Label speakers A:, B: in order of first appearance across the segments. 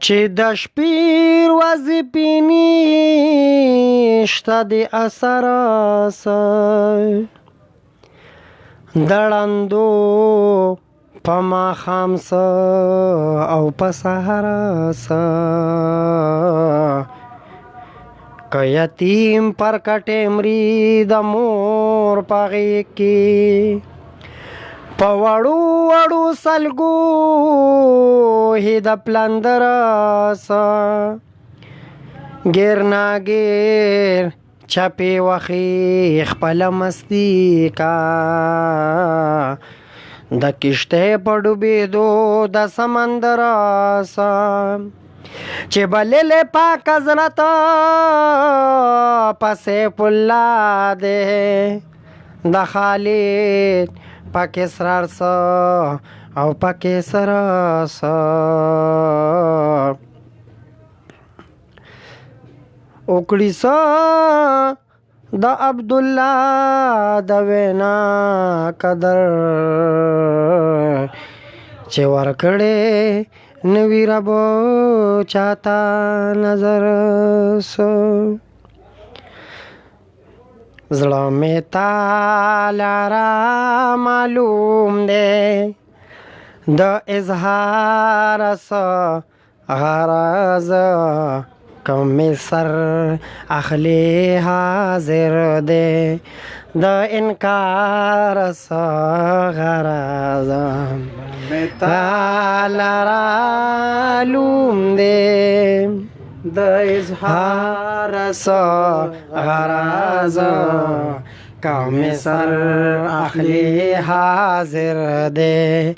A: چې د شپې ورځې پینې شته د اثر د ړندو په ماښام څه او په سهار څه که یتیم پر کټې مري د مور په غېږ کې په وړو وړو سلګو هې د پلندر څه ګیر ناګیر چپې وخې خپله مستي کا د کشتۍ په ډوبېدو د سمندر څه چې بللې پاک حضرت په سیف الله دی د خالد پکې اسرار څه او پکې سر څه وکړي څه د عبدالله د وینا قدر چې ورکړې نوی رب چاته نظر څه زړه مې تاله را معلوم دی د اظهار څه غرض کم سر اخلی حاضر دی د انکار څه غرض تاله را معلوم دی د اظهار څه غرض کم سر اخلی حاضر دی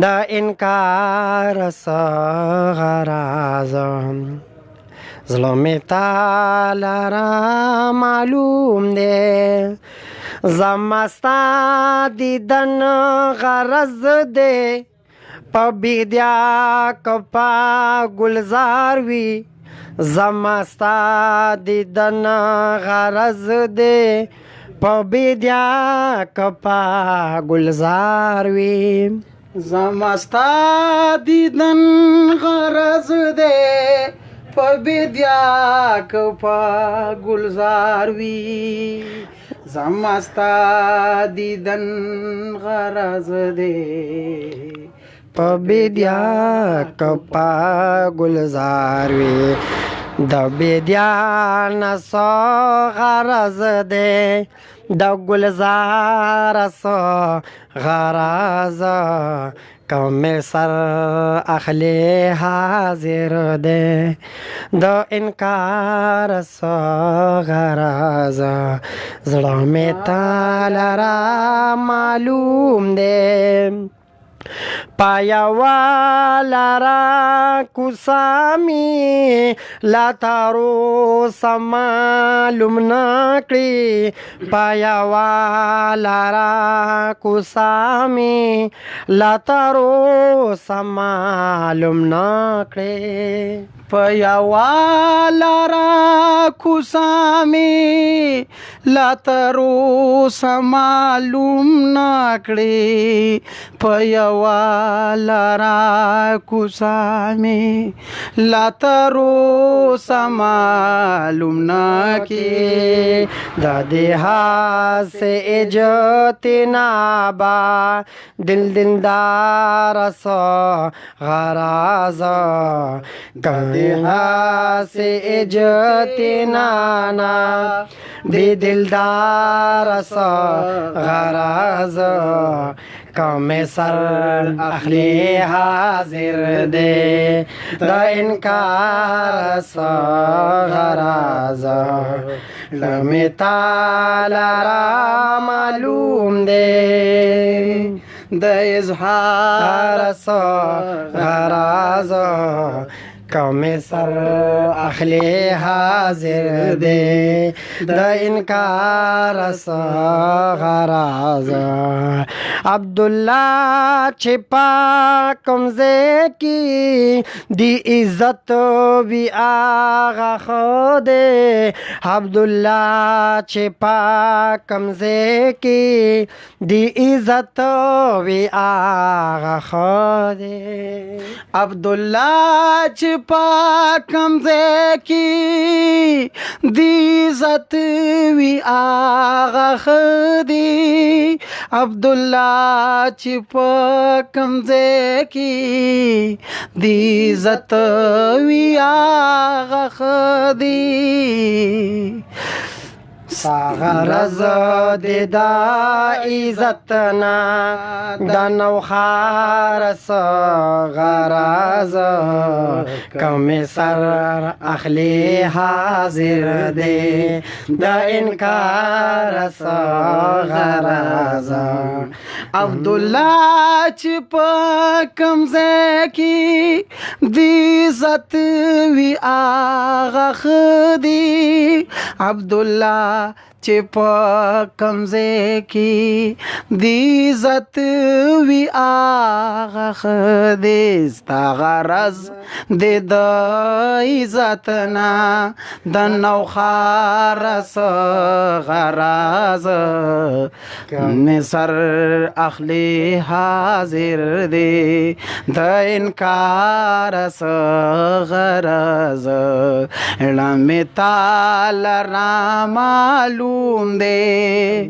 A: د انکار څه غرض زړه مې تاله را معلوم دی زما ستا دیدن غرض دی په بیدیا که په ګلزار وي زما ستا دیدن غرض دی په بیدیا که په ګلزار وي زما ستا دیدن غرض دی په بیدیا که په ګلزار وي زما ستا دیدن غرض دی په بیدیا که په ګلزار وي د بیدیا نه څه غرض دی د ګلزار څه غرض کم سر اخلی حاضر دی د انکار څه غرض زړه مې تاله را معلوم دی پایواله را کوڅه مې لا تر اوسه معلوم نه کړې پایواله را کوڅه مې لا تر اوسه معلوم نه کړې په یوه لاره کوڅه مې لا تر اوسه معلوم نه کړې په یوه لاره کوڅه مې لا تر اوسه معلوم نه کړې د دې هسې اجتنابه دلدار څه غرض سے اجتنانا بی دلدار سا غرض کم سر اخلی حاضر دے دا انکار سا غرض لمی تالا را معلوم دے د اظهار څه غرض قوم سر اخلی حاضر دے د انکار غراز عبداللہ چھپا کمزے کی دی عزت بھی آغا خودے عبداللہ چھپا کمزے کی دی عزت بھی آغا خودے عبداللہ چھپا کمزے کی دی عزت بھی آغا خودے عبداللہ چھپا کمزے کی دی عزت بھی آغا خودے ساغرز دی دا عزتنا دا نوخار ساغرز قوم سر اخلی حاضر دے دا انکار ساغرز عبداللہ چھپا کمزے کی دی عزت بھی آغا خودی عبداللہ چھپا کمزے کی دی عزت بھی آغا خودی ستا غرض دے دا عزتنا دا نوخار غراز سر اخلی حاضر دے دا انکار غراز علم تال معلوم دے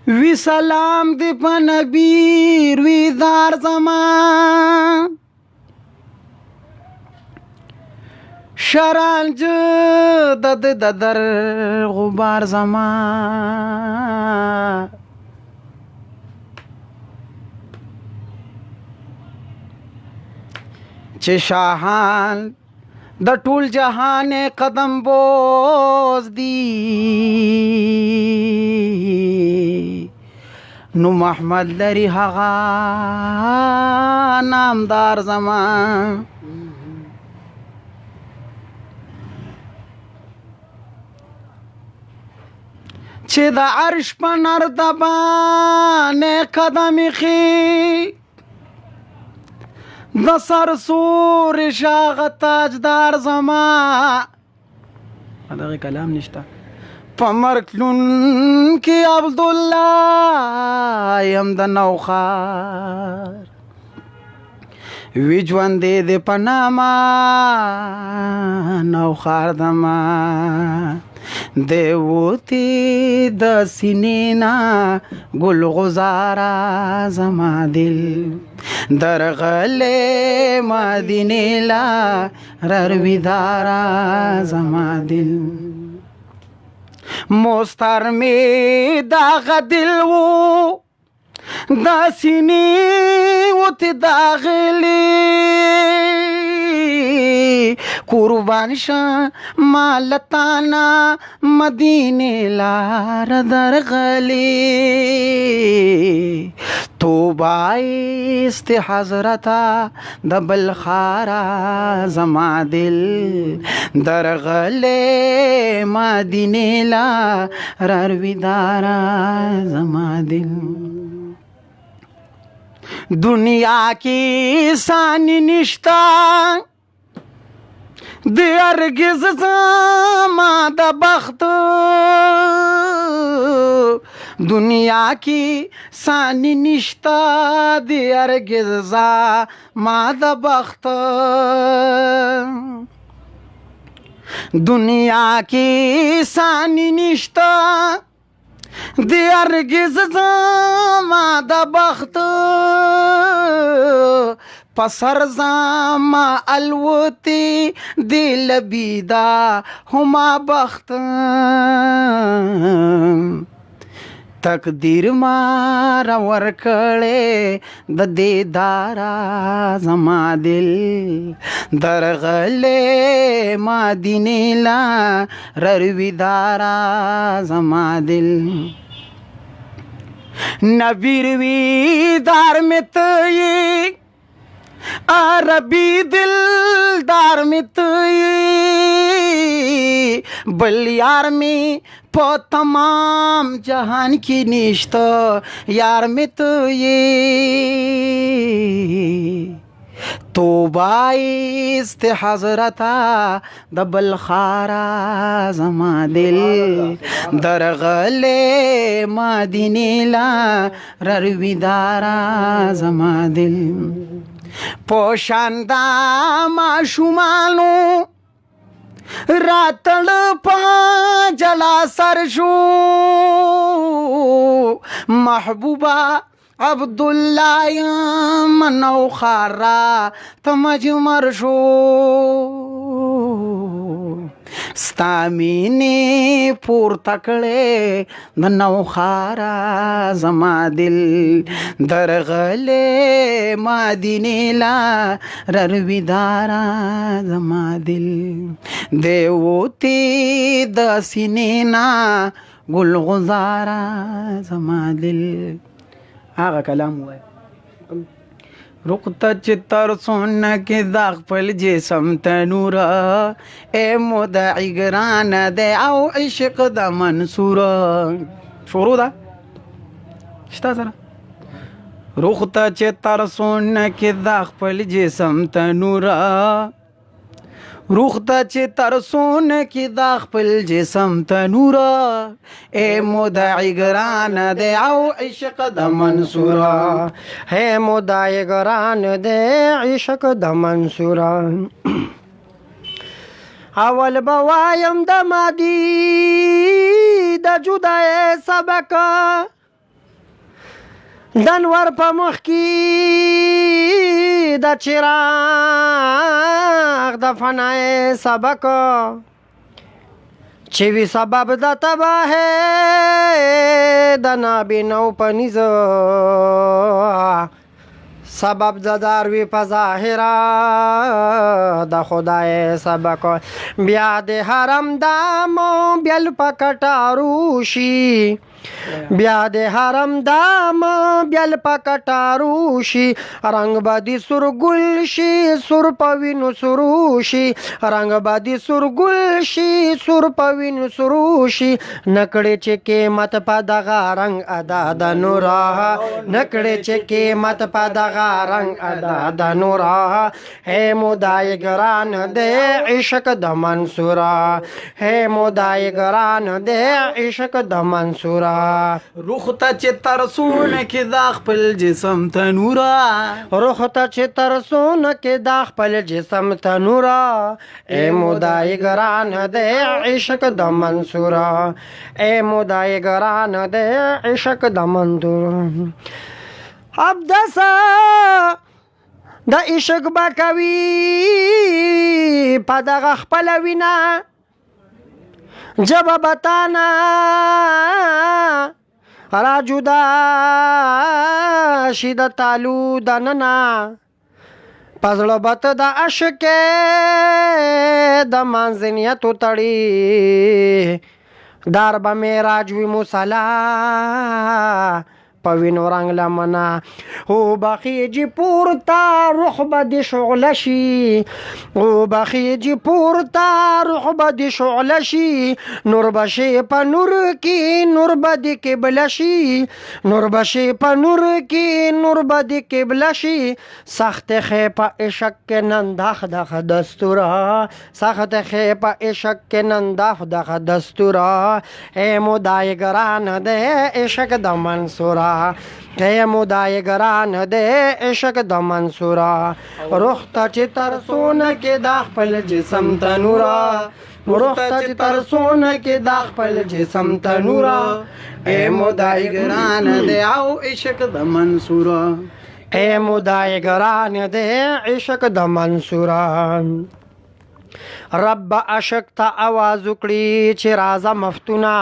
A: وی سلام دی پا نبیر وی دار زمان شرانج دد ددر غبار زمان چه شاہان د ټول جهان قدم بوز دی نو محمد لري هغه نامدار زمان چې د عرش په نردبان قدم خي د سر سور شاغ تاجدار زما دغه کلام نشته په مرکلون کې عبدالله یم د نوخار وی ژوندې د پناما نوخار دما دیوتی د سینینا گل غزارا زما دل درغلے مدینے لا رویدارا زما دل مستر میں داغ دل وہ دا سینی وت داغلی قربان شاہ مالتانا مدینے لار درغلی تو بائست حضرتا دبل خارا زما دل درغلے مدینے لار ویدارا زما دل دنیا کی سانی نشتا دی ارگز زما د بخت دنیا کی سانی نشتا دی ارگز زما د بخت دنیا کی سانی نشتا دی ارگز زما د بخت پسر زما الوتی دی لبیدا ہما بخت تقدیر مارا ورکڑے د دیدارا زما دل درغلے مدینے لا رویدارا زما دل نبی رویدار میں تئی عربی دلدار می تویی بل یار می په تمام جهان کې نشته یار می تویی توبه است حضرتا د بلخارا زما دل درغله مدینه لا رویدارا زما دل پوشاندا ما شومانو راتل پا جلا سر شو محبوبا عبدالله منو خارا تمجمر شو ستامینی پور تکڑے دنو خارا زما دل درغلے مدینی لا رویدارا زما دل دیوتی د سینینا گل غزارا زما دل آغا کلام ہوا ہے رختا چتر سونا کے داغ پل جسم تنورا اے مدعی گران دے او عشق دا منصورا شروع دا شتا سرا رختا چتر سونا کے داغ پل جسم تنورا روختا چې ترسون کې دا خپل جسم تنورا اے مدعی گران دے او عشق د منصورا
B: ہے مدعی گران دے عشق د منصورا اول بوایم د مادی د جدای سبق دنور په مخ کې د چراغ د فنای سبق چې وی سبب د تباه د نابینو په نیز سبب د داروی په ظاهره د خدای سبق بیا د حرم دامو بیل په کټارو شي بیا د حرم دام بیل په کټارو شي رنگ بدی سرګل شي سر پوینو سرو شي رنگ بدی سرګل شي سر پوینو سرو شي نکړې چې قیمت په دغه رنگ ادا د نورا نکړې چې قیمت په دغه رنگ ادا د نورا ہے مدعی گران دے عشق د منصورا ہے مدعی گران دے عشق د منصورا
A: رختا چې ترسون کې دا خپل جسم تنورا
B: رختا چې ترسون کې دا خپل جسم تنورا اے مدعی گران دے عشق د منصورا اے مدعی گران دے عشق د منصورا اب دسا د عشق با کوي په دغه خپل وینا جب بتانا را جدا شي د تالو دننا پزړه بت د عشق د منځنیتو تړي دار به معراج وي مصلا پوینو رنگ لمنا او بخیجی پورتا روح بدی شغل شي او بخیجی پورتا روح بدی شغل شي نور بشي په نور کې نور بدی قبله شي نور بشي په نور کې نور بدی قبله شي سخت خې په عشق کې نندخ دغه دستورا سخت خې په عشق کې نندخ دغه دستورا اے مدعی گران دے عشق د منصورا اے مدعی گران دے عشق د منصورا رختا چې ترسون کې دا خپل جسم تنورا رختا چې ترسون کې دا خپل جسم تنورا
A: اے مدعی گران دے او عشق د منصورا
B: اے مدعی گران دے عشق د منصورا رب عشق تا آواز وکړي چې راځه مفتونه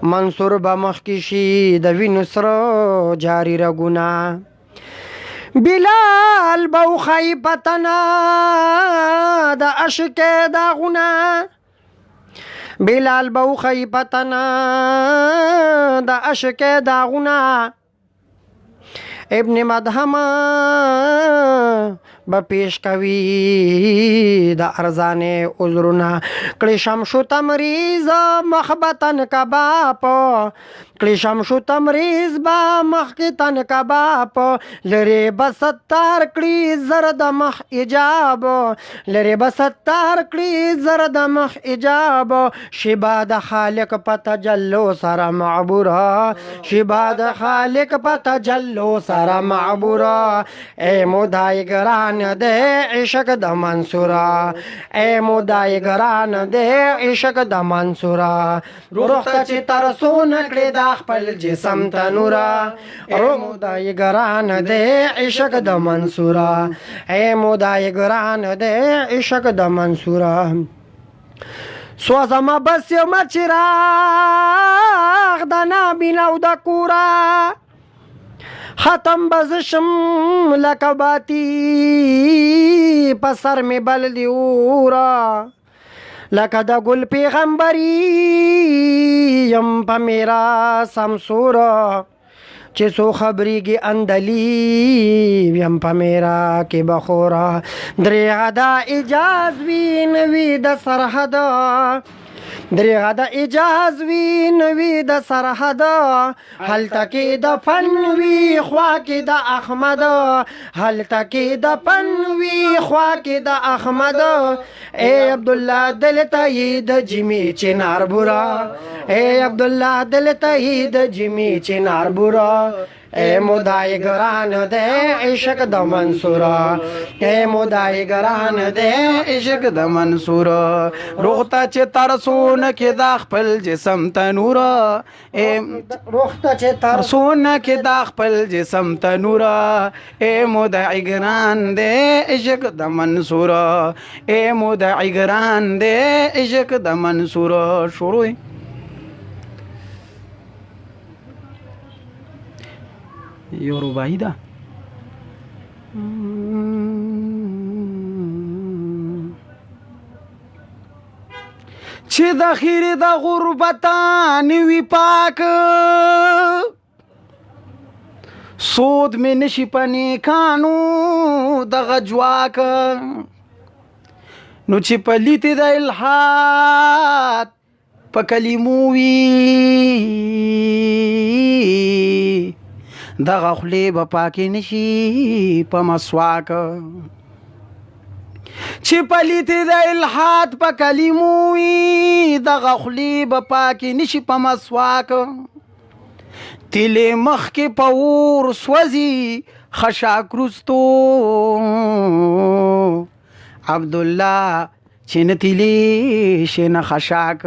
B: منصور به مخکې شي د وینو سره جاری رګونه بلال به وښایي پتنه د عشق داغونه بلال به وښایي پتنه د عشق داغونه ابن مدهم به پیش کوي د ارزانې عذرونه کړي شمشو تمریز مخبتن کباب کړي شمشو تمریز با مخکتن کباب لري بستار کړي زرد مخ ایجاب لري بستار کړي زرد مخ ایجاب شبا د خالق په تجلو سره معبورا شبا د خالق په تجلو سره معبورا اے مودای ګران دې عشق د منصورا اے مودای ګران دې عشق د منصورا روح ته چې ترسون کړي د خپل جسم تنورا او مودای ګران دې عشق د منصورا اے مودای ګران دې عشق د منصورا سوزما بس یو مچراغ د نابینو د کورا ختم بزشم لکه باتی په سر می بل دی اورا لکه د ګل پیغمبري یم په میرا سمسورا چې سو خبرېږي اندلی یم په میرا کې بخورا درېغه دا اجاز وي نوي د سرحد درېغه د اجاز وي نوي د سرحد هلته کې د فن وي خوا کې د احمد هلته کې د فن وي خوا کې د احمد اے عبدالله دلته یې د جمی چنار بورا اے عبدالله دلته یې د جمی چنار بورا اے مودای ګران دې عشق د منصورا اے مودای ګران دې عشق د منصورا روغتا چې ترسون کې د خپل جسم تنورا اے روغتا چې ترسون کې د خپل جسم تنورا اے مودای ګران دې عشق د منصورا اے مودای ګران دې عشق د منصورا شروع یو رباعي ده چې د خیر د غربتان وی پاک سود می نشي پنی کانو د غجواک نو چې پلیت د الحاد په کلمو وی دغه خولې به پاکې نشي په مسواک چې پلیت د الحاد په کلمو وي دغه خولې به پاکې نشي په مسواک تیلې مخکې په اور سوځي خشاک رستو عبدالله چې نتیلی شن خشاک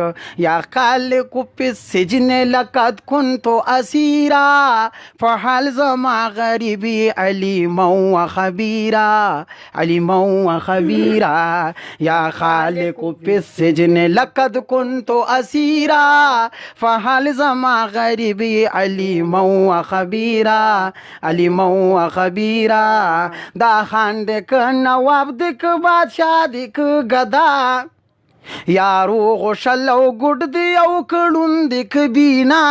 B: یا خالق فی السجن لقد كنت اسیرا فحال زما غریبی علیما و خبیرا علیما و خبیرا یا خالق فی السجن لقد كنت اسیرا فحال زما غریبی علیما و خبیرا علیما و خبیرا دا خان دک نواب دک بادشاہ دک گدا یارو غشل او ګډ دی او کړون د کبینا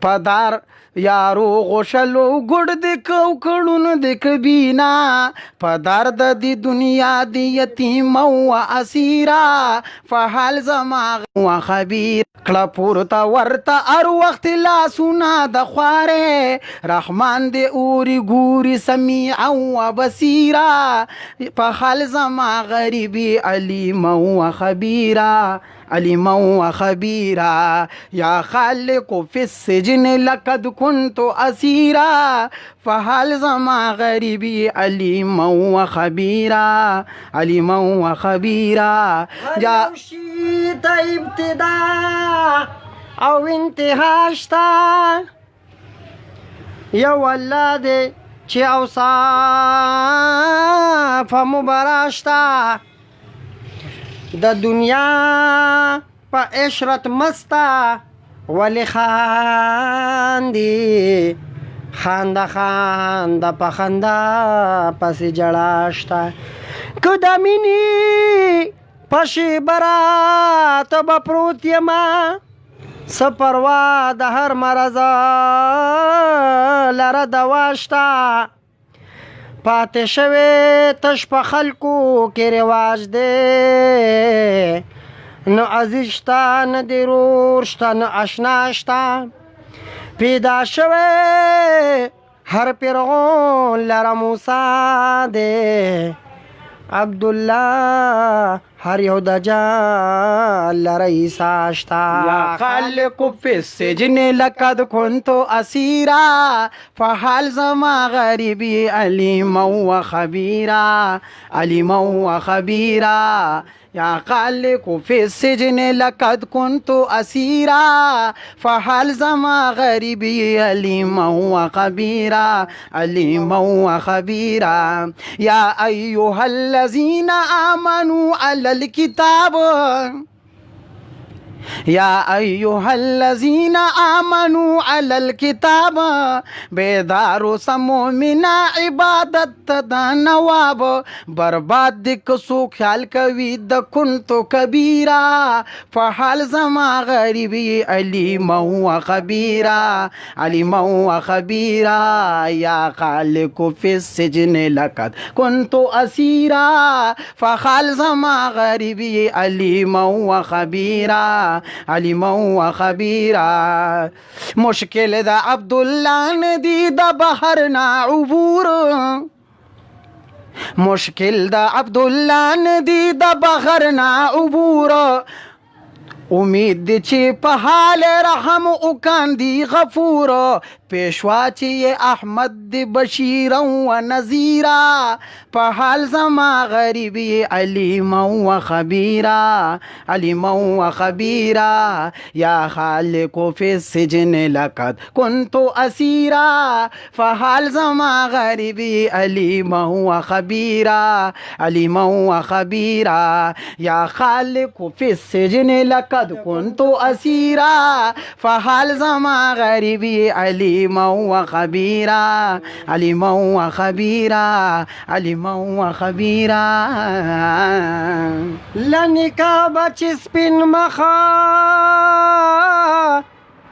B: پدار یارو غشل او ګډ دی کو کړون د کبینا پدار د دی دنیا دی یتیم او اسیرا فحال زما و خبیر کلا پورتا ورتا ار وخت لا سنا د خواره رحمان دی اوري ګوري سمیع او بصیرا فحال زما غریبی علیم و خبیرا علما و خبیرا یا خالق فی السجن لقد كنت اسیرا فحال زما غریبی علما و خبیرا علما و خبیرا جا شیت ابتدا او انتها شتا یو الله دې چې اوصاف مبارشتا د دنیا په عشرت مستا ولی خاندی خانده خانده په خنده پسې جړاشتا که د مینې په شیبرات به پروت یما څه پروا د هر مرض لره دوا شته پاتې شوی تش په خلکو کې رواج دی نه عزیز شته نه د رور شته نه اشنا شته پیدا شوی هر پیرغون لره موسی دی عبدالله هر یو د جان لره عیسی شته
A: یا خالق فی السجن لقد كنت اسیرا فحال زما غریبی علیما و خبیرا علیما و خبیرا یا خالق فی السجن لقد كنت اسیرا فحال زما غریبی علیما و خبیرا علیما و خبیرا یا ایها الذین آمنوا علی الكتاب یا ایها الذین آمنوا علی الكتاب بیدارو سمو منا عبادت دا نواب برباد دکسو خیال کوي د کنتو کبیرا فحال زما غریبی علیما و خبیرا علیما و خبیرا یا خالق فی السجن لقد کنتو اسیرا فحال زما غریبی علیما و خبیرا علیما و خبیرا مشکل دا عبدالله ندی دا بحر نا عبور مشکل دا عبدالله ندی دا بحر نا عبور امید دی چی په حال رحم وکاندی غفور پیشوا چی احمد دی بشیر و نذیرا په حال زما غریبی علیما و خبیرا علیما و خبیرا یا خالق فی السجن لقد كنت اسیرا فحال زما غریبی علیما و خبیرا علیما و خبیرا یا خالق فی السجن لقد كنت اسیرا فحال زما غریبی علیما و خبیرا علیما و خبیرا علیما و خبیرا
B: لنکا بچ سپین مخا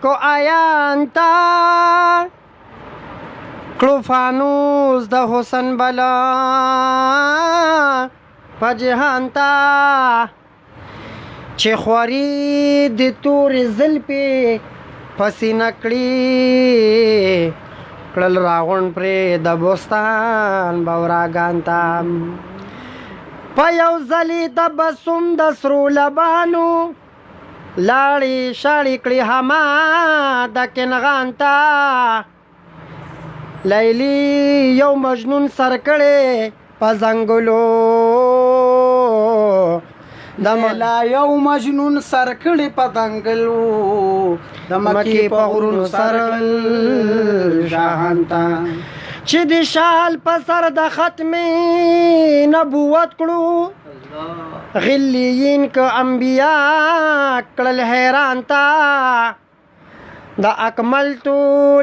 B: کو آیانتا کلو فانوس د حسن بلا پجهانتا چې خواري د تور زلپې پسې نکړي کړل راغون پرې د بوستان بوراګانتا په یو ځلې د بسوم د سرو لبانو لاړې شاړې کړې هما د کنغانتا لیلی یو مجنون سر کړې په ځنګلو
A: دملا یو مجنون سر کړي په دنګلو د مکی په غرونو سر شاهانتا
B: چې د شال په سر د ختم نبوت کړو غلیین که انبیا کړل حیران تا د اکملتو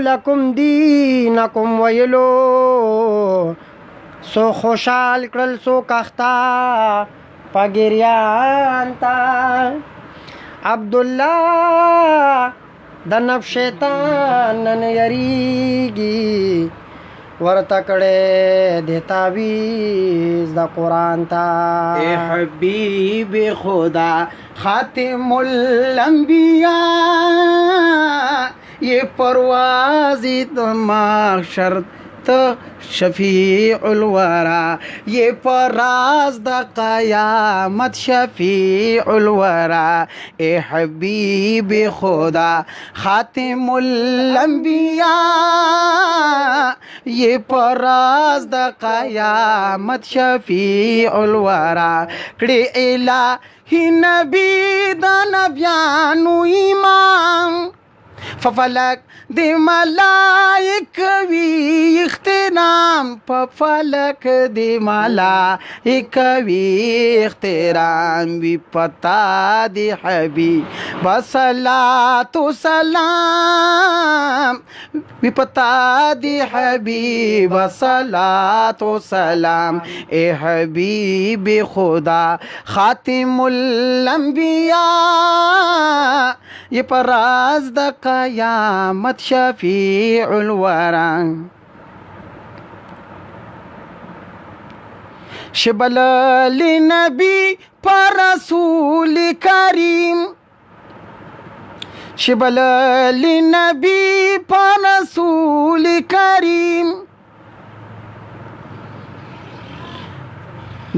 B: لکم دینکم ویلو سو خوشحال کړل سو کختا پګریان تا عبدالله د نفس شیطان نن یریږي ورته کړه د تعویذ د قرآن تا
A: اے حبیب خدا خاتم الانبیاء یہ پروازی تو محشر تو شفیع الورا یہ پراز دا قیامت شفیع الورا اے حبیب خدا خاتم الانبیاء یہ پراز دا قیامت شفیع الورا کڑی الہی نبی دا نبیانو ایمان ففلک دی ملائک وی اختنام سلام په فلک دی ملائکوي احترام وی پتا دی حبیب صلات و سلام وی پتا دی حبیب صلات و سلام اے حبیب خدا خاتم الانبیاء یہ پراز دا قیامت شفیع الورا شبل لنبی پر رسول کریم شبل لنبی پر رسول کریم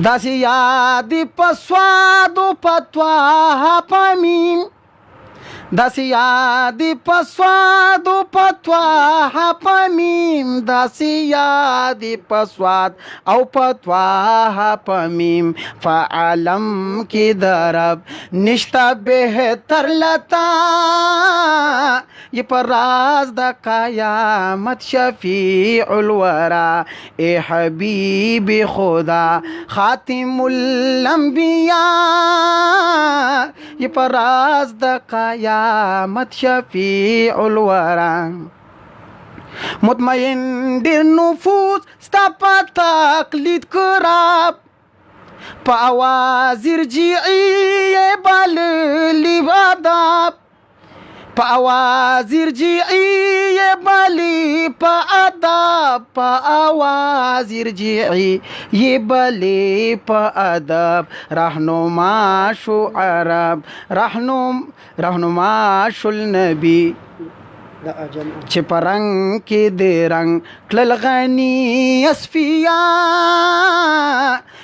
A: داسی یادی پسواد و پتواہ پمیم داسی یادی پسواد و پتواہ پمیم داسی یادی پسواد او پتواہ پمیم فعلم کی درب نشتا بہتر لتا یہ پر راز دا قیامت شفیع الورا اے حبیب خدا خاتم الانبیاء یہ پر راز دا قیامت شفیع الورا مطمئن دیر نفوس ستا پا تقلید کراب پا آواز ارجعی بل لیواداب پا آواز ارجعی بلی پا ادب پا آواز ارجعی یہ بلی پا ادب رہنما شو عرب رہنما شو النبی چه پرنگ کی دے رنگ کلل غنی اسفیاء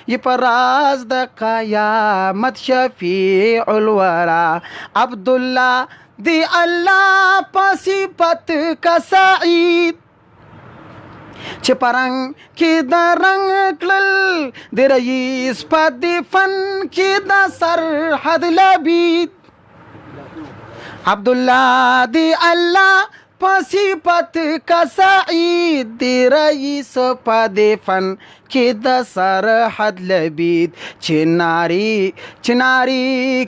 A: یہ پراز دا قیامت شفیع الورا عبداللہ دی اللہ پاسی پت کا سعید چه پرنگ کی دا رنگ کلل دی رئیس پا دی فن کی دا سرحد لبید عبداللہ دی اللہ پاسی پت کا سعید دی رئیس پا دی فن کی دا سرحد لبید چناری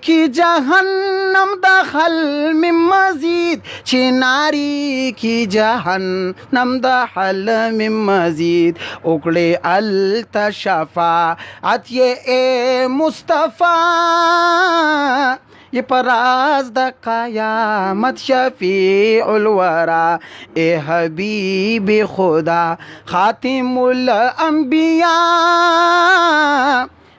A: کی جہنم داخل من مزید چناری کی جہنم داخل من مزید اکڑے التشفاعت یہ اے مصطفیٰ یہ پراز دا قیامت شفیع الورا اے حبیب خدا خاتم الانبیاء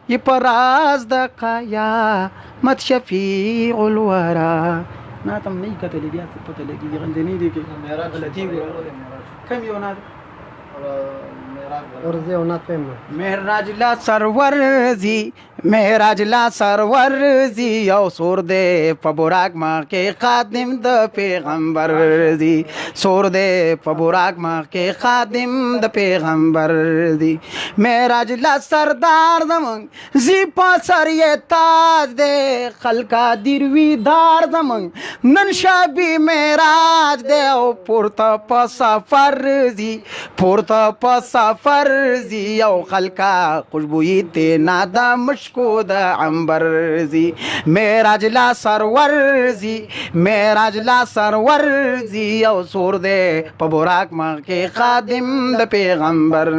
A: یہ پراز دا قیامت شفیع الورا ناتم نہیں کہتے لگی آپ کو پتہ لگی یہ غندے نہیں دیکھے غلطی گو کم یہ ہونا مہراج لا سرور زی مہراج لا سرور زی یو سور دے پبوراک ماں کے خادم د پیغمبر زی سور دے پبوراک ماں کے خادم د پیغمبر زی مہراج لا سردار زمن زی پاسر یہ تاج دے خلقا دیروی دار زمن نن شابی مہراج دے او پورتا پا سفر زی پورتا پا سفر زی او خلقا خوشبوئی تے نادا مشکو دا عنبر زی میراج لا سرور زی میراج لا سرور زی او سور دے پا براک ماں کے خادم دا پیغمبر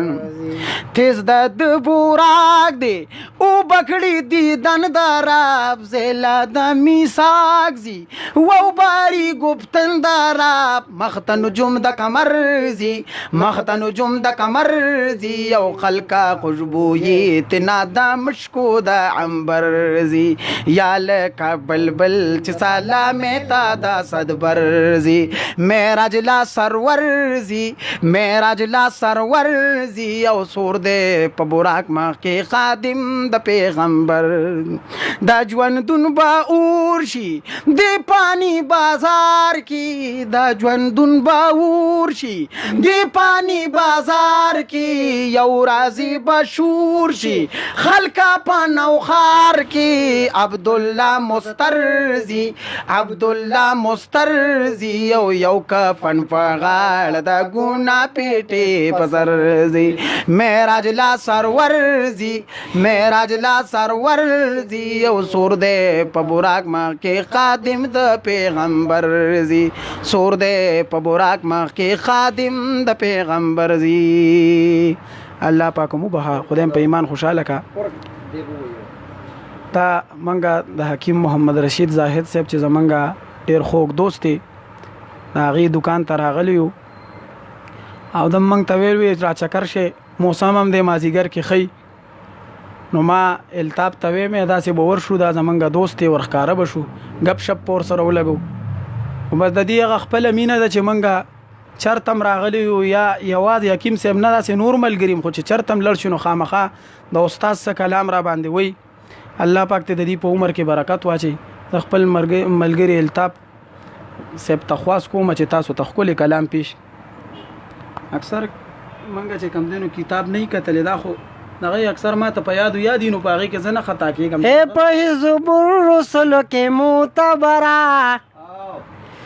A: تیز دا بوراک دے او بکڑی دی دن دا راب زیلا دا میساک زی وو باری گفتن دا راب مختن جم دا کمر زی مختن جم دا کمر زی او خلقا خوشبوئی تنا دا مشکو دا عنبر زی یا لکا بلبل چی سالا میتا دا صدبر زی میراج لا سرور زی میراج لا سرور زی او سور دے پا براک ماں کے خادم دا پیغمبر دا جوان دن با اورشی دے پانی بازار کی دا جوان دن با اورشی دے پانی بازار کی یو رازی بشور شی خلقا پانی نوخار کی عبدالله مسترزی عبدالله مسترزی یو کفن پغاړ د ګونا پیټي پسرزی معراج لا سرورزی معراج لا سرورزی یو سور دې په براق ما کې خادم د پیغمبر زی سور دې په براق ما کې خادم د پیغمبر زی الله پاک مو به خدایم په ایمان خوشاله کا تا منګه د حکیم محمد رشید زاهد صاحب چې زمونږه ډیر خوږ دوست دی د هغې دکان ته راغلی یو او د موږ ته ویل وی را چکر شي موسم هم دی مازدیګر کې ښی نو ما التاب ته وی مې داسې به ورشو دا زمونږ دوست دی ورښکاره به شو ګپ شپ په ورسره ولګو خو بس د دې هغه خپله مینه ده چې موږ چرتم راغلی یو یا یوازې حکیم صاحب نه داسې نور ملګري خو چې چرتم لړ شو نو خامخا د استاد څه کلام را باندې وی الله پاک ته د دې په عمر کې برکت واچي د خپل ملګري التاب صاحب ته خواست کوم چې تاسو ته ښکلی کلام پیش اکثر منګه چې کم دینو کتاب نه کتلې دا خو دغه اکثر ما ته په یادو یادي نو په هغې کې زه نه خطا کېږم
B: په حزب الرسل کې معتبره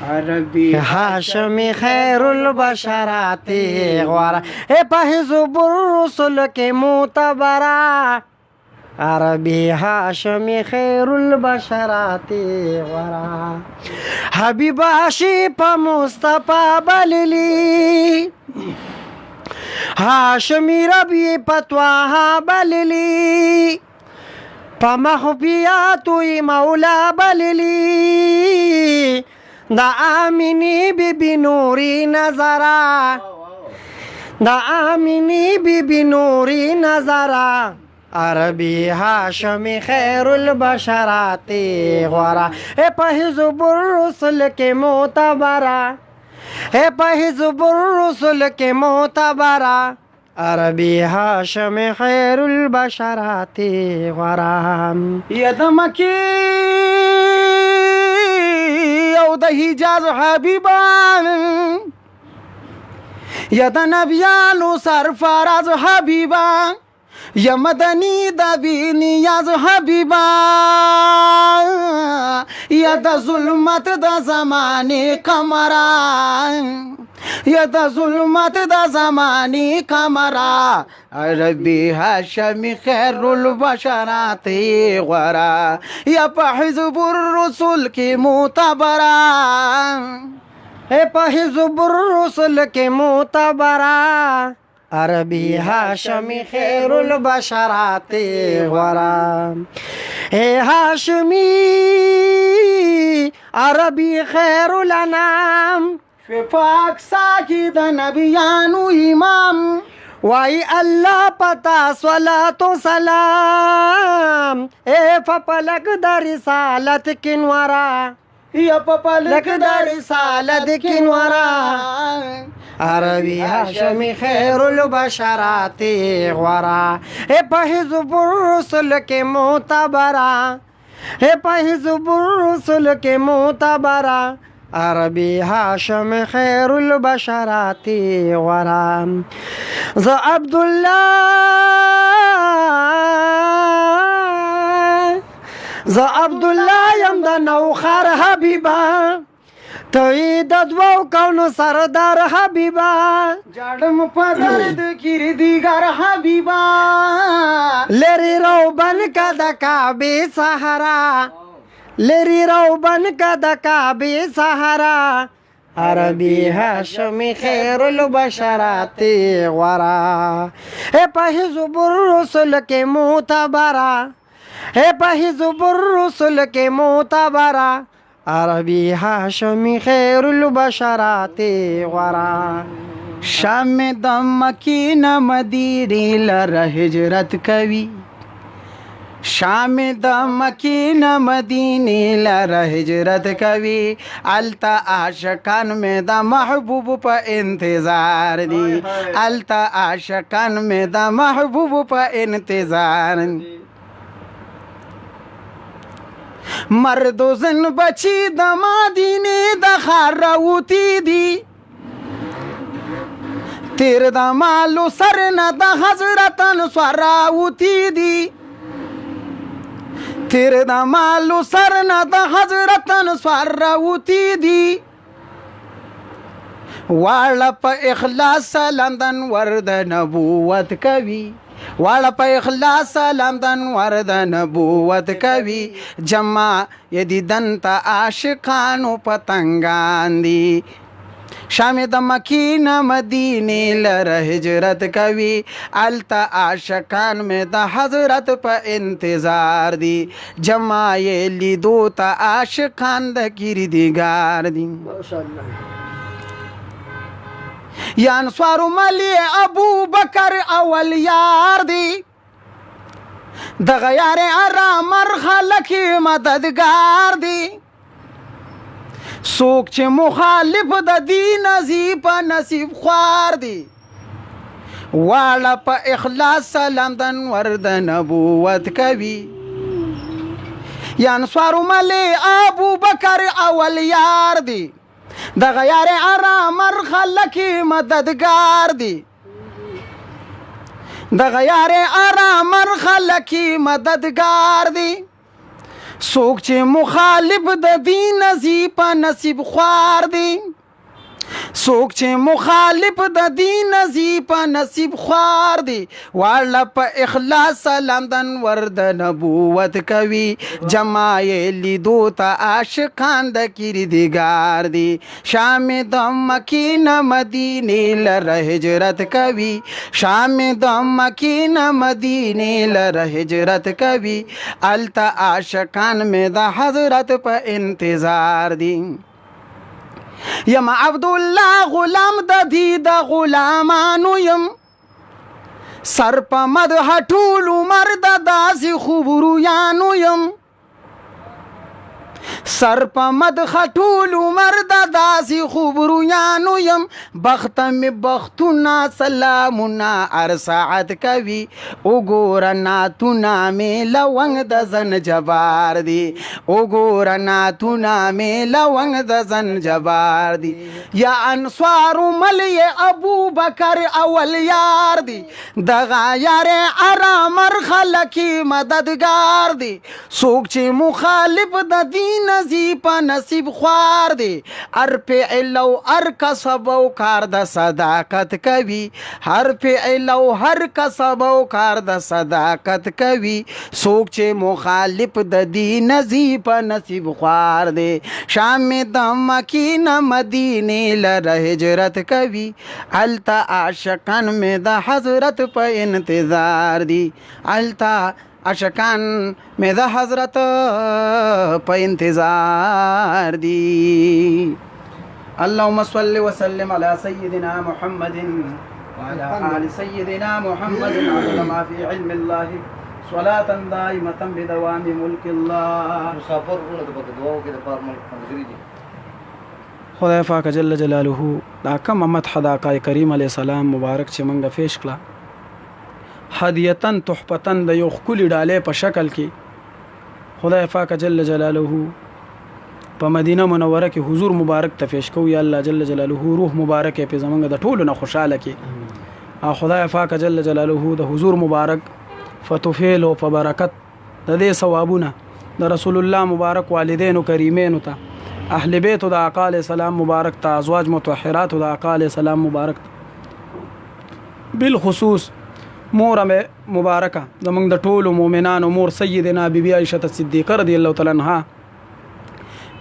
A: عربی
B: هاشمی خیر البشرات غوارا په حزب الرسل کې معتبره عربی هاشمی خیر البشرات غوارا حبیب عاشی په مصطفی بللی هاشمی ربی پتواها بللی په مخفیاتوی مولا بللی دا آمینی بی بی نوری نظرا دا آمینی بی بی نوری نظرا عربی هاشمی خیر البشرات غورا په حزب الرسل کې معتبره په حزب الرسل کې معتبره عربی هاشمی خیر البشرات غورا
A: یدمکی او د حجاز حبیبان یا د نبیانو سرفراز حبیبان یا مدنی د بی نیاز حبیبان یا د ظلمت د زمانه قمران یا د ظلمت د زمانه قمرا عربی هاشمی خیر البشرات غورا یا په حزب الرسل کې معتبره
B: په حزب الرسل کې معتبره عربی هاشمی خیر البشرات غورا هاشمی عربی خیر الانام
A: پاک ساکی د نبیانو امام
B: وای الله پتا صلوات و سلام فپلک د رسالت کنورا
A: یا پپلک د رسالت کنورا
B: عربی هاشمی خیر البشرات غورا په حزب الرسل کې معتبره په حزب الرسل کې معتبره عربی هاشم خیر البشرات غورا ز عبدالله یم د نوخار حبیبا توی د دوو کونو سردار حبیبا
A: جاړم په درد کې دیګر حبیبا
B: لری روبن کا د کعبه صحرا لری روبن کا د کعبه صحرا عربی هاشمی خیر البشرات غورا په حزب الرسل کې معتبره په حزب الرسل کې معتبره عربی هاشمی خیر البشرات غورا
A: شام د مکی نه مدینې لره هجرت کوي شام د مکی نه مدینې لره هجرت کوي التا عاشقان مې د محبوب په انتظار دي التا عاشقان مې د محبوب په انتظار مرد و زن بچی د مدینې د ښار راوتي دي تیر د مالو سر نه د حضرتن سور راوتي دي تیر د مالو سر نه د حضرت انصار راوتی دي واړه په اخلاص لندن ورد نبوت کوي واړه په اخلاص لندن ورد نبوت کوي جمع یدیدن ته عاشقانو پتنګان دي شام د مکی نه مدینه لره هجرت کوي التا عاشقان میں د حضرت په انتظار دي جمع لیدو ته عاشقان د کردگار دي
B: ماشاءالله
A: یا انصار ملی ابو بکر اول یار دی د غیار ارامر خلق مددگار دی سوک چې مخالف د دین نصیب نصیب خوار دی واړه په اخلاص لندن ورد نبوت کوي یا انصار ملی ابو بکر اول یار دی د غیار ارامر خلق مددگار دی د غیار ارامر خلق مددگار دی سوک چې مخالف د دین نصیب نصیب خوار دی سوک چې مخالف د دین نصیب نصیب خوار دی واړه په اخلاص لندن ورد نبوت کوي جمع لیدو ته عاشقان د کردگار دی شام د مکی نه مدینه لره هجرت کوي شام د مکی نه مدینه لره هجرت کوي التا عاشقان میں د حضرت په انتظار دی یم عبدالله غلام د دی د غلامانو یم سر په مدح ټول عمر د داسې خبرو یانو یم سر په مدح ټول عمر د داسې خبرو یانو یم بخت می بختونه سلامونه هر ساعت کوي وګوره ناتونه مې لونګ د زنجبار دي وګوره ناتونه مې لونګ د زنجبار دي یا انصار ملی ابو بکر اول یار دی دغه یار ارامر خلق مددگار دی سوک چې مخالف د دین نصیب نصیب خوار دی هر فعل او هر کسب او کار د صداقت کوي هر فعل او هر کسب او کار د صداقت کوي سوک چې مخالف د دین نصیب نصیب خوار دی شام د مکی نه مدینه لره هجرت کوي التا عاشقان میں د حضرت په انتظار دی التا عاشقان میں د حضرت په انتظار دی اللهم صل وسلم على سيدنا محمد وعلى آل سيدنا محمد عدد ما في علم الله صلاة دائمة بدوام ملك الله
C: مسافر ورونه د دعاو کې د پار ملک ملګری دي
A: خدای پاک جل جلاله دا کوم مدح د آقا کریم علیه السلام مبارک چې موږ پیش کړه هدیتن تحفتن د یو ښکلي ډالۍ په شکل کې خدای پاک جل جلاله په مدینه منوره کې حضور مبارک ته پیش کوو یا الله جل جلاله روح مبارک په زمونږ د ټولو نه خوشاله کې او خدای پاک جل جلاله د حضور مبارک فتوفیل او په برکت د دې ثوابونه د رسول الله مبارک والدین او کریمین ته اهل بیت د آقا علیه السلام مبارک ته ازواج مطهرات د آقا علیه السلام مبارک بالخصوص مور مبارکه زمونږ د ټولو مؤمنانو مور سیدنا بیبي عائشه صدیقه رضی الله تعالی عنها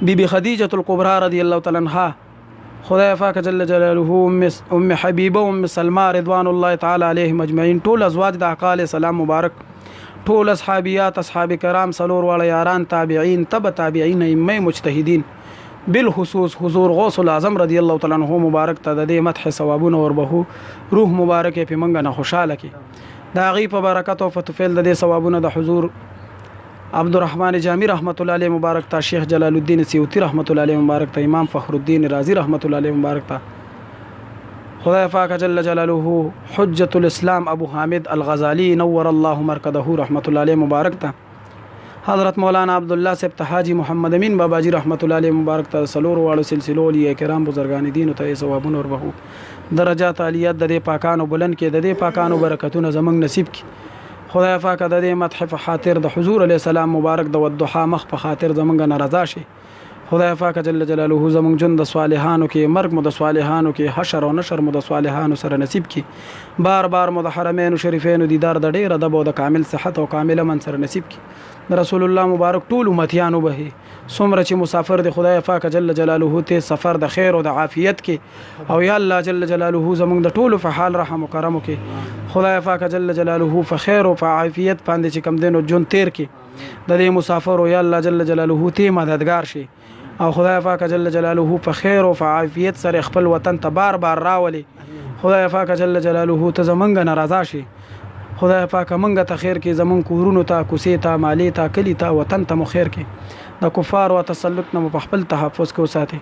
A: بیبي خدیجه الکبرى رضی الله تعالی عنها خدای پاک جل جلاله ام حبیبه ام سلمہ رضوان الله تعالی علیهم اجمعین ټول ازواج د آقا علیه السلام مبارک ټول اصحابیات اصحاب کرام سلور والا یاران تابعین تبع تابعین ائمه مجتهدین بالخصوص حضور غوث الاعظم رضی الله تعالی عنہ مبارک ته د دې مدح ثوابونه وربهو روح مبارک په منګه نه خوشاله کی دا غي په برکت او فتوفیل د دې ثوابونه د حضور عبدالرحمن جامی رحمت الله علیه مبارک تا شیخ جلال الدین سیوطی رحمت الله علیه مبارک تا امام فخر الدین رازی رحمت الله علیه مبارک تا خدای پاک جل جلاله حجت الاسلام ابو حامد الغزالی نور الله مرکزه رحمت الله علیه مبارک تا حضرت مولانا عبدالله صاحب حاجی محمد امین بابا جی رحمت الله علیه مبارک تا سلور واړو سلسلو اولیاء کرام بزرگان دین ته ثوابونه وربهو درجات عالیات د دې پاکانو بلند کې د دې پاکانو برکتونه زمنګ نصیب کی خدای پاک د دې مدح په خاطر د حضور علیه السلام مبارک د والضحا مخ په خاطر زمونږ نه رضا شي. خدای پاک جل جلاله زمونږ جون د صالحانو کې، مرګ مو د صالحانو کې، حشر او نشر مو د صالحانو سره نصیب کې. بار بار مو د حرمین شریفین دیدار د ډیره د د کامل صحت او کامل من سره نصیب کې. د رسول الله مبارک ټول امتیانو به څومره چې مسافر دی خدای پاک جل جلاله ته سفر د خیر او د عافیت کې، او یا الله جل جلاله زمونږ د ټولو په حال رحم او کرم کې. خدای پاک جل جلاله په خیر او په عافیت باندې چې کم دینو جون تیر کې د دې مسافر او یا الله جل جلاله ته مددگار شي، او خدای پاک جل جلاله په خیر او په عافیت سره خپل وطن ته بار بار راولي. خدای پاک جل جلاله ته زمونږ ناراضه شي. خدای پاک مونږ ته خیر کې، زمون کورونو ته، کوڅې ته، مالی ته، کلی ته، وطن ته مو خیر کې. د کفار او تسلط نه په خپل تحفظ کو ساتي.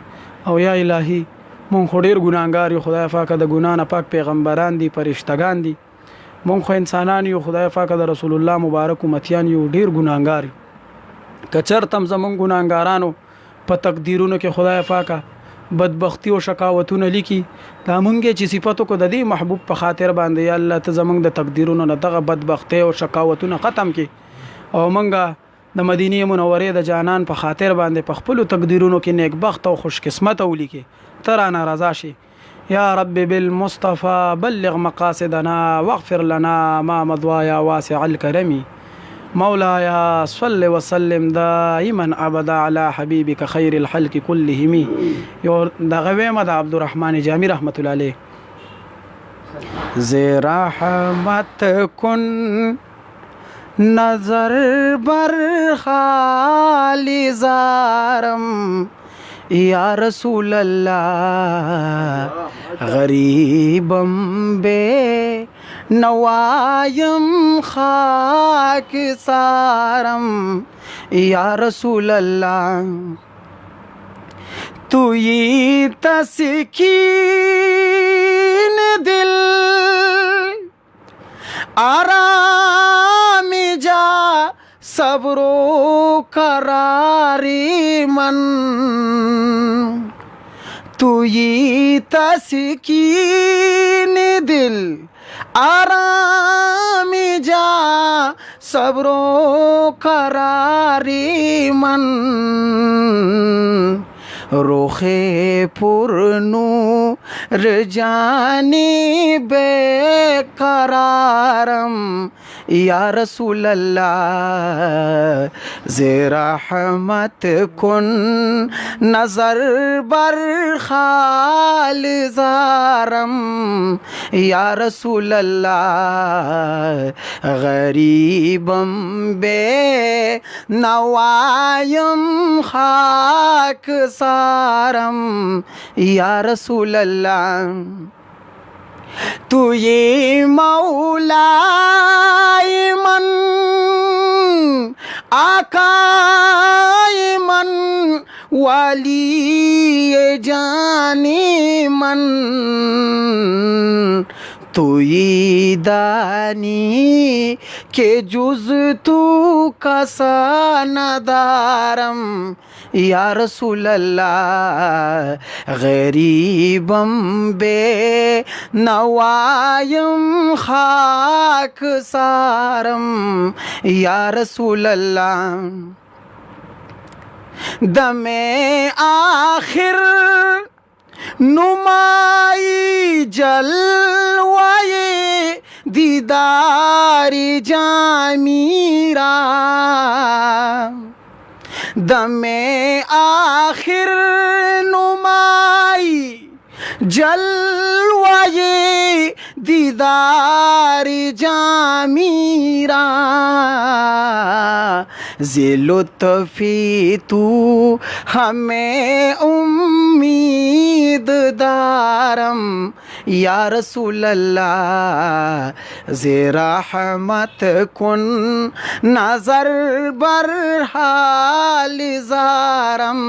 A: او یا الهی مونږ خو ډیر ګناهګار یو، خدای پاک د ګنا نه پاک پیغمبران دي، فرشتگان دي، مونږ خو انسانان یو، خدای پاک د رسول الله مبارک امتیان یو، ډیر ګناهګار یو. کچرتم زمون ګناهګارانو په تقدیرونو کې خدای پاک بدبختی او شکاوتونه لیکي، دا مونږه چې صفاتو کو د دې محبوب په خاطر باندې یا الله ته زمونږ د تقدیرونو نه دغه بدبختی او شکاوتونه ختم کړي، او مونږه د مدینه منورې د جانان په خاطر باندې په خپل تقدیرونو کې نیک بخت او خوش قسمت ولیکي. ترى ناراضه شي. یا رب بالمصطفى بلغ مقاصدنا واغفر لنا ما مضى يا واسع الكرم. مولاي صل وسلم دائما ابدا على حبيبك خير الخلق كلهم. یو دغه ویمه د عبدالرحمن جامی رحمت الله علیه. ز رحمت کن نظر بر خالی زارم یا رسول اللہ غریبم بے نوایم خاک سارم یا رسول اللہ تو یہ تسکین دل آرام جا صبر و قراری من تو یہ تسکین دل آرام جا صبر و قراری من روخ پر نور جانی بے قرارم یا رسول اللہ ز رحمت کن نظر بر خال زارم یا رسول اللہ غریبم بے نوایم خاک سارم یا رسول اللہ تو یہ مولا من آقا من والی جانی من تو یہ دانی کہ جز تو کسا ندارم یا رسول اللہ غریبم بے نوایم خاک سارم یا رسول اللہ دم آخر نمائی جلوائے دیداری جامیرا دم آخر نمائی جلوائے دیداری جامیرا ذی لطفی تو ہمیں امید دارم یا رسول اللہ ذی رحمت کن نظر بر حال زارم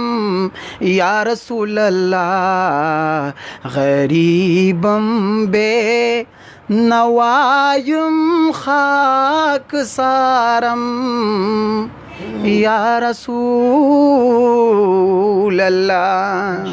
A: یا رسول اللہ غریبم بے نوایم خاک سارم یا رسول اللہ.